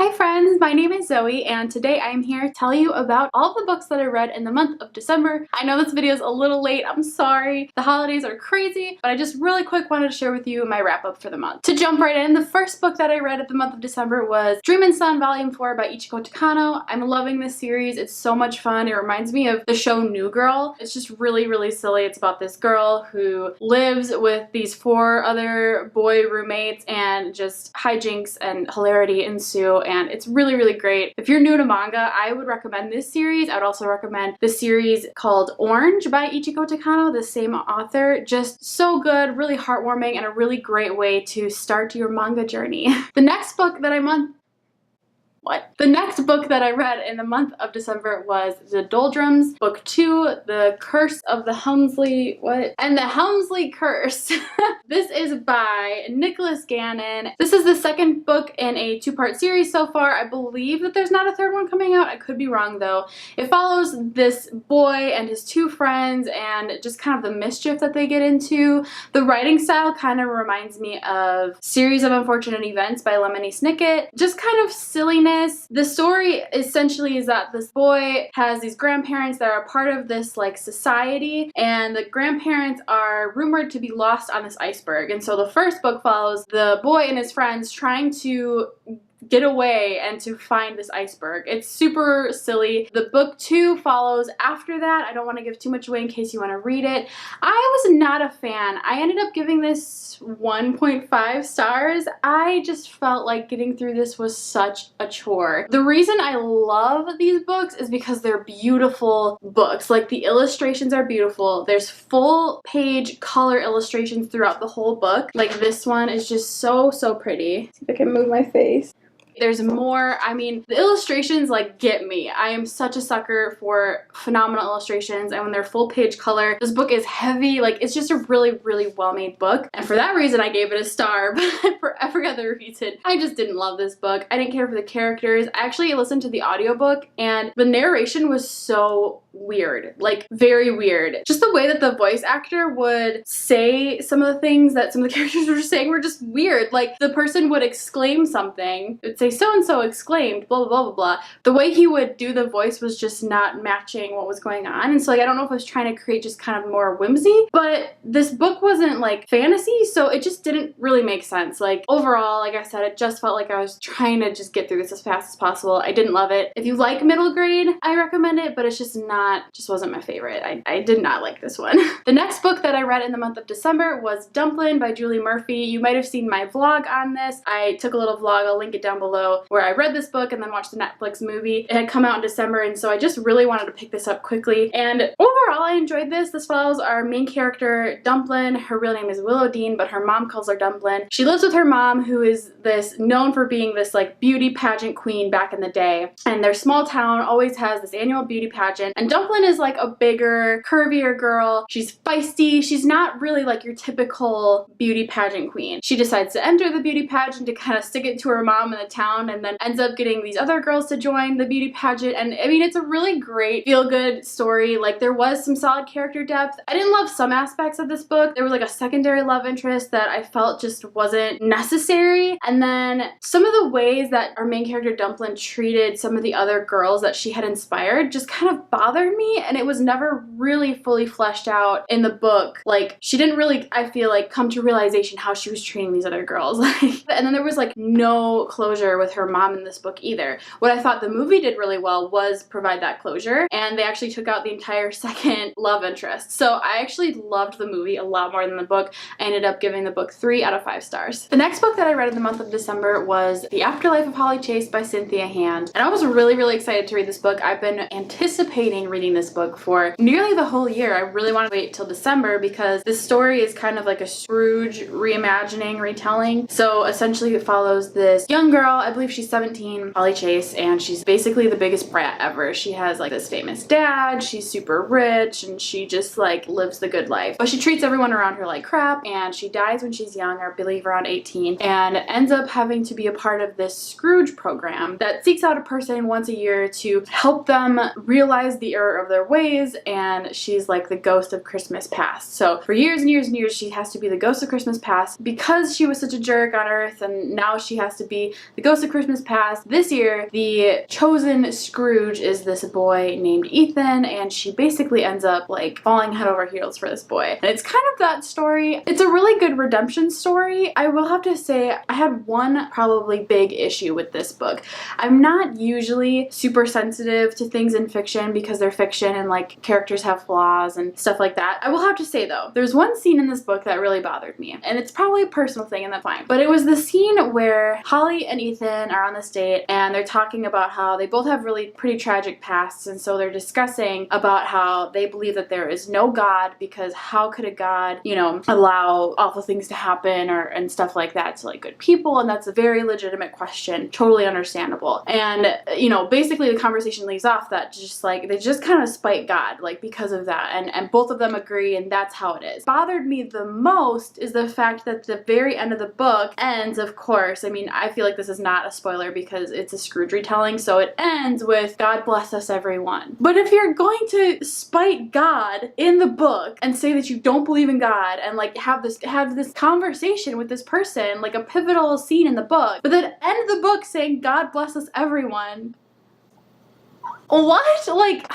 Hi friends, my name is Zoe and today I'm here to tell you about all the books that I read in the month of December. I know this video is a little late, I'm sorry. The holidays are crazy, but I just really quick wanted to share with you my wrap up for the month. To jump right in, the first book that I read at the month of December was Dream and Sun Volume 4 by Ichiko Takano. I'm loving this series, it's so much fun. It reminds me of the show New Girl. It's just really silly. It's about this girl who lives with these 4 other boy roommates and just hijinks and hilarity ensue. And it's really great. If you're new to manga, I would recommend this series. I would also recommend the series called Orange by Ichiko Takano, the same author. Just so good, really heartwarming, and a really great way to start your manga journey. The next book that The next book that I read in the month of December was The Doldrums, Book 2, The Curse of the Helmsley, And the Helmsley Curse. This is by Nicholas Gannon. This is the second book in a 2-part series so far. I believe that there's not a third one coming out. I could be wrong though. It follows this boy and his 2 friends and just kind of the mischief that they get into. The writing style kind of reminds me of Series of Unfortunate Events by Lemony Snicket. Just kind of silliness. The story essentially is that this boy has these grandparents that are part of this like society, and the grandparents are rumored to be lost on this iceberg. And so the first book follows the boy and his friends trying to get away and to find this iceberg. It's super silly. The book 2 follows after that. I don't want to give too much away in case you want to read it. I was not a fan. I ended up giving this 1.5 stars. I just felt like getting through this was such a chore. The reason I love these books is because they're beautiful books. Like the illustrations are beautiful. There's full page color illustrations throughout the whole book. Like this one is just so pretty. See if I can move my face. There's more. I mean, the illustrations like get me. I am such a sucker for phenomenal illustrations, and when they're full page color, this book is heavy. Like it's just a really well made book, and for that reason I gave it a star. But for every other reason, I just didn't love this book. I didn't care for the characters. I actually listened to the audiobook and the narration was so weird, like very weird. Just the way that the voice actor would say some of the things that some of the characters were saying were just weird. Like the person would exclaim something, it would say so-and-so exclaimed blah blah blah. The way he would do the voice was just not matching what was going on, and so like I don't know if I was trying to create just kind of more whimsy, but this book wasn't like fantasy, so it just didn't really make sense. Like overall, like I said, it just felt like I was trying to just get through this as fast as possible. I didn't love it. If you like middle grade, I recommend it, but it's just wasn't my favorite. I did not like this one. The next book that I read in the month of December was Dumplin by Julie Murphy. You might have seen my vlog on this. I took a little vlog, I'll link it down below, where I read this book and then watched the Netflix movie. It had come out in December, and so I just really wanted to pick this up quickly. And overall, I enjoyed this. This follows our main character, Dumplin. Her real name is Willow Dean, but her mom calls her Dumplin. She lives with her mom, who is known for being this like beauty pageant queen back in the day. And their small town always has this annual beauty pageant, and Dumplin is like a bigger, curvier girl. She's feisty. She's not really like your typical beauty pageant queen. She decides to enter the beauty pageant to kind of stick it to her mom in the town, and then ends up getting these other girls to join the beauty pageant. And I mean, it's a really great feel-good story. Like there was some solid character depth. I didn't love some aspects of this book. There was like a secondary love interest that I felt just wasn't necessary. And then some of the ways that our main character Dumplin treated some of the other girls that she had inspired just kind of bothered me, and it was never really fully fleshed out in the book. Like she didn't really, I feel like, come to realization how she was treating these other girls. And then there was like no closure with her mom in this book either. What I thought the movie did really well was provide that closure, and they actually took out the entire second love interest. So I actually loved the movie a lot more than the book. I ended up giving the book 3 out of 5 stars. The next book that I read in the month of December was The Afterlife of Holly Chase by Cynthia Hand, and I was really excited to read this book. I've been anticipating reading this book for nearly the whole year. I really want to wait till December because this story is kind of like a Scrooge reimagining, retelling. So essentially it follows this young girl, I believe she's 17, Holly Chase, and she's basically the biggest brat ever. She has like this famous dad, she's super rich, and she just like lives the good life. But she treats everyone around her like crap, and she dies when she's young, I believe around 18, and ends up having to be a part of this Scrooge program that seeks out a person once a year to help them realize the error of their ways, and she's like the ghost of Christmas past. So for years and years and years, she has to be the ghost of Christmas past because she was such a jerk on Earth, and now she has to be the ghost of Christmas past. This year, the chosen Scrooge is this boy named Ethan, and she basically ends up like falling head over heels for this boy. And it's kind of that story. It's a really good redemption story. I will have to say I had one probably big issue with this book. I'm not usually super sensitive to things in fiction because they're fiction and like characters have flaws and stuff like that. I will have to say though, there's one scene in this book that really bothered me, and it's probably a personal thing and that's fine. But it was the scene where Holly and Ethan are on this date and they're talking about how they both have really pretty tragic pasts, and so they're discussing about how they believe that there is no God because how could a God, you know, allow awful things to happen and stuff like that to like good people, and that's a very legitimate question, totally understandable. And you know, basically the conversation leaves off that just like they just kind of spite God like because of that, and both of them agree, and that's how it is. Bothered me the most is the fact that the very end of the book ends, of course, I mean, I feel like this is not a spoiler because it's a Scrooge retelling, so it ends with God bless us everyone. But if you're going to spite God in the book and say that you don't believe in God and like have this conversation with this person, like a pivotal scene in the book, but then end the book saying God bless us everyone, what? Like,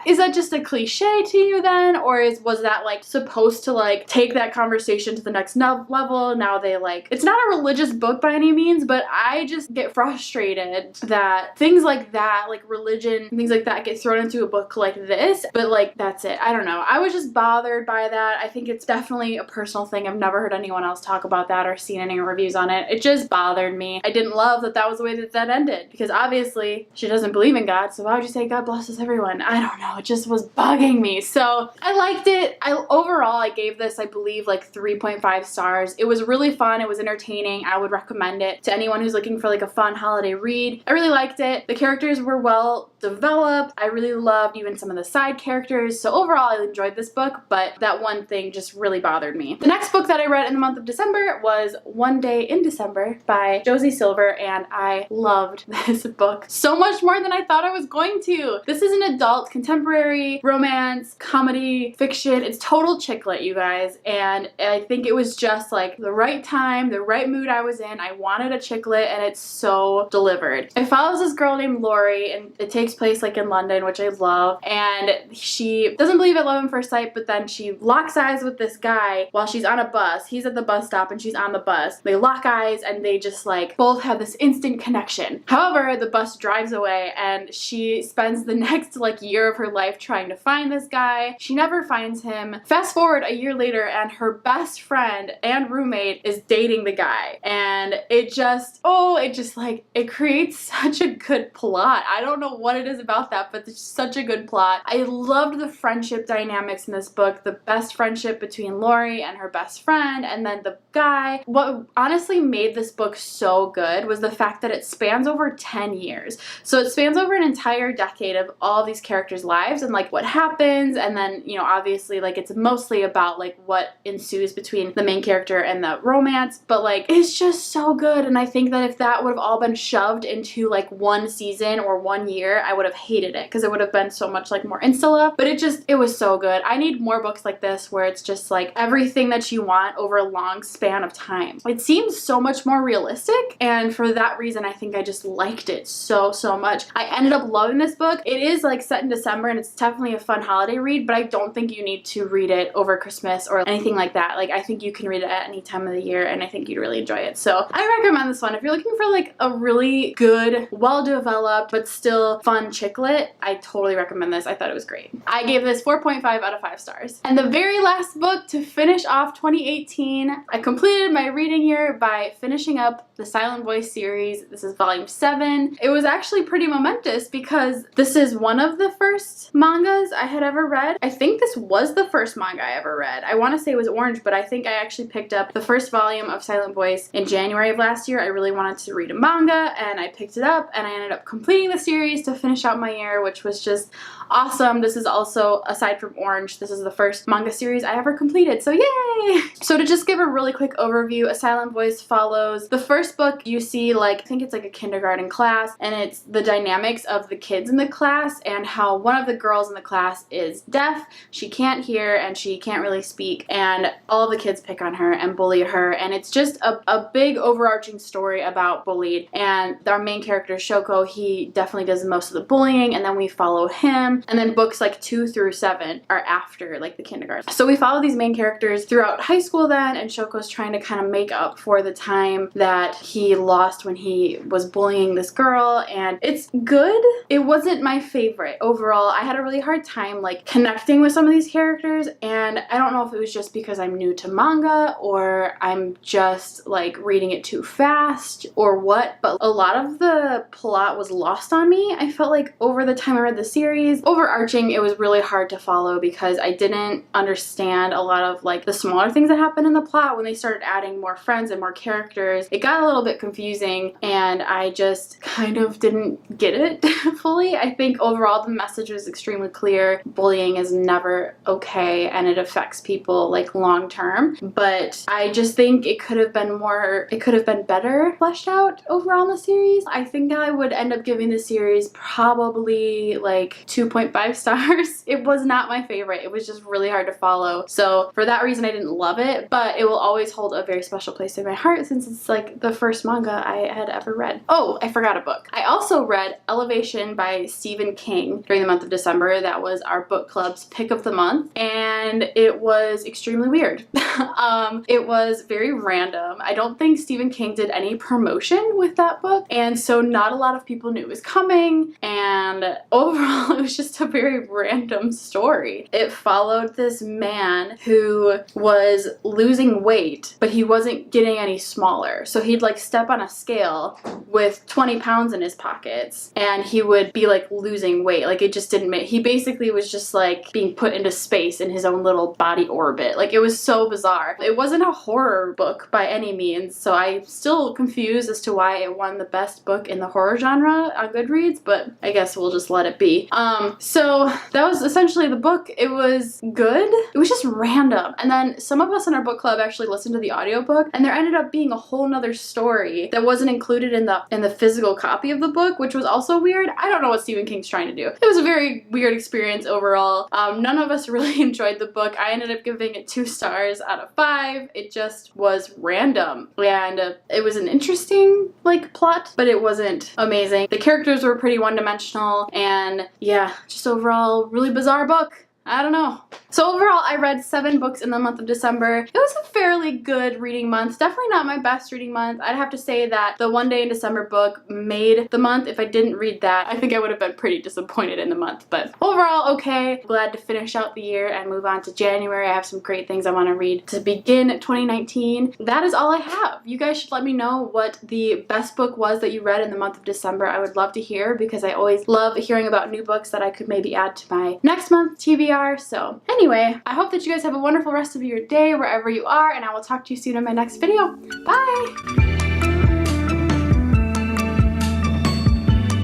is that just a cliche to you then? Or was that like supposed to like take that conversation to the next level? Now they like, it's not a religious book by any means, but I just get frustrated that things like that, like religion, things like that get thrown into a book like this, but like, that's it. I don't know. I was just bothered by that. I think it's definitely a personal thing. I've never heard anyone else talk about that or seen any reviews on it. It just bothered me. I didn't love that that was the way that that ended, because obviously she doesn't believe in God, so why would you say God bless us everyone? I don't know, it just was bugging me. So I liked it. Overall I gave this, I believe, like 3.5 stars. It was really fun, it was entertaining. I would recommend it to anyone who's looking for like a fun holiday read. I really liked it. The characters were well developed. I really loved even some of the side characters. So overall I enjoyed this book, but that one thing just really bothered me. The next book that I read in the month of December was One Day in December by Josie Silver, and I loved this book so much more than I thought I was going to. This is an adult contemporary romance comedy fiction. It's total chick lit, you guys, and I think it was just like the right time, the right mood I was in. I wanted a chick lit, and it's so delivered. It follows this girl named Lori, and it takes place like in London, which I love, and she doesn't believe in love at first sight, but then she locks eyes with this guy while she's on a bus. He's at the bus stop and she's on the bus. They lock eyes and they just like both have this instant connection. However, the bus drives away and she spends the next like year of her life trying to find this guy. She never finds him. Fast forward a year later and her best friend and roommate is dating the guy, and it just like, it creates such a good plot. I don't know what it is about that, but it's such a good plot. I loved the friendship dynamics in this book. The best friendship between Lori and her best friend, and then the guy. What honestly made this book so good was the fact that it spans over 10 years. So it spans over an entire decade of all these characters' lives and like what happens, and then, you know, obviously like it's mostly about like what ensues between the main character and the romance, but like it's just so good. And I think that if that would have all been shoved into like one season or 1 year, I would have hated it because it would have been so much like more insta, but it was so good. I need more books like this where it's just like everything that you want over a long span of time. It seems so much more realistic, and for that reason I think I just liked it so much. I ended up loving this book. It is like set in December and it's definitely a fun holiday read, but I don't think you need to read it over Christmas or anything like that. Like I think you can read it at any time of the year and I think you'd really enjoy it. So I recommend this one. If you're looking for like a really good, well-developed, but still fun chick lit, I totally recommend this. I thought it was great. I gave this 4.5 out of 5 stars. And the very last book to finish off 2018, I completed my reading year by finishing up the Silent Voice series. This is volume 7. It was actually pretty momentous because this is one of the first mangas I had ever read. I think this was the first manga I ever read. I want to say it was Orange, but I think I actually picked up the first volume of Silent Voice in January of last year. I really wanted to read a manga and I picked it up and I ended up completing the series to finish out my year, which was just awesome. This is also, aside from Orange, this is the first manga series I ever completed, so yay! So to just give a really quick overview, A Silent Voice follows the first book. You see like, I think it's like a kindergarten class, and it's the dynamics of the kids in the class and how one of the girls in the class is deaf. She can't hear and she can't really speak, and all the kids pick on her and bully her, and it's just a big overarching story about bullied. And our main character Shoko, he definitely does most of the bullying, and then we follow him, and then books like 2 through 7 are after like the kindergarten. So we follow these main characters throughout high school then, and Shoko's trying to kind of make up for the time that he lost when he was bullying this girl, and it's good. It wasn't my favorite overall. I had a really hard time like connecting with some of these characters, and I don't know if it was just because I'm new to manga or I'm just like reading it too fast or what, but a lot of the plot was lost on me. I felt like over the time I read the series, overarching, it was really hard to follow because I didn't understand a lot of like the smaller things that happened in the plot. When they started adding more friends and more characters, it got a little bit confusing, and I just kind of didn't get it fully. I think overall the message was extremely clear. Bullying is never okay and it affects people like long term, but I just think it could have been better fleshed out overall in the series. I think I would end up giving the series probably like 2.5 stars. It was not my favorite. It was just really hard to follow. So for that reason I didn't love it, but it will always hold a very special place in my heart since it's like the first manga I had ever read. Oh, I forgot a book. I also read Elevation by Stephen King during the month of December. That was our book club's pick of the month, and it was extremely weird. It was very random. I don't think Stephen King did any promotion with that book, and so not a lot of people knew it was coming, and overall it was just a very random story. It followed this man who was losing weight, but he wasn't getting any smaller. So he'd like step on a scale with 20 pounds in his pockets and he would be like losing weight. Like it just didn't make, he basically was just like being put into space in his own little body orbit. Like it was so bizarre. It wasn't a horror book by any means, so I'm still confused as to why it won the best book in the horror genre on Goodreads, but I guess we'll just let it be. So that was essentially the book. It was good. It was just random. And then some of us in our book club actually listened to the audiobook, and there ended up being a whole nother story that wasn't included in the physical copy of the book, which was also weird. I don't know what Stephen King's trying to do. It was a very weird experience overall. None of us really enjoyed the book. I ended up giving it 2 stars out of 5. It just was random, and it was an interesting like plot, but it wasn't amazing. The characters were pretty one-dimensional, and yeah, just overall really bizarre book. I don't know. So overall, I read 7 books in the month of December. It was a fairly good reading month. Definitely not my best reading month. I'd have to say that the One Day in December book made the month. If I didn't read that, I think I would have been pretty disappointed in the month. But overall, okay. Glad to finish out the year and move on to January. I have some great things I want to read to begin 2019. That is all I have. You guys should let me know what the best book was that you read in the month of December. I would love to hear because I always love hearing about new books that I could maybe add to my next month TBR. So anyway, I hope that you guys have a wonderful rest of your day wherever you are, and I will talk to you soon in my next video. Bye!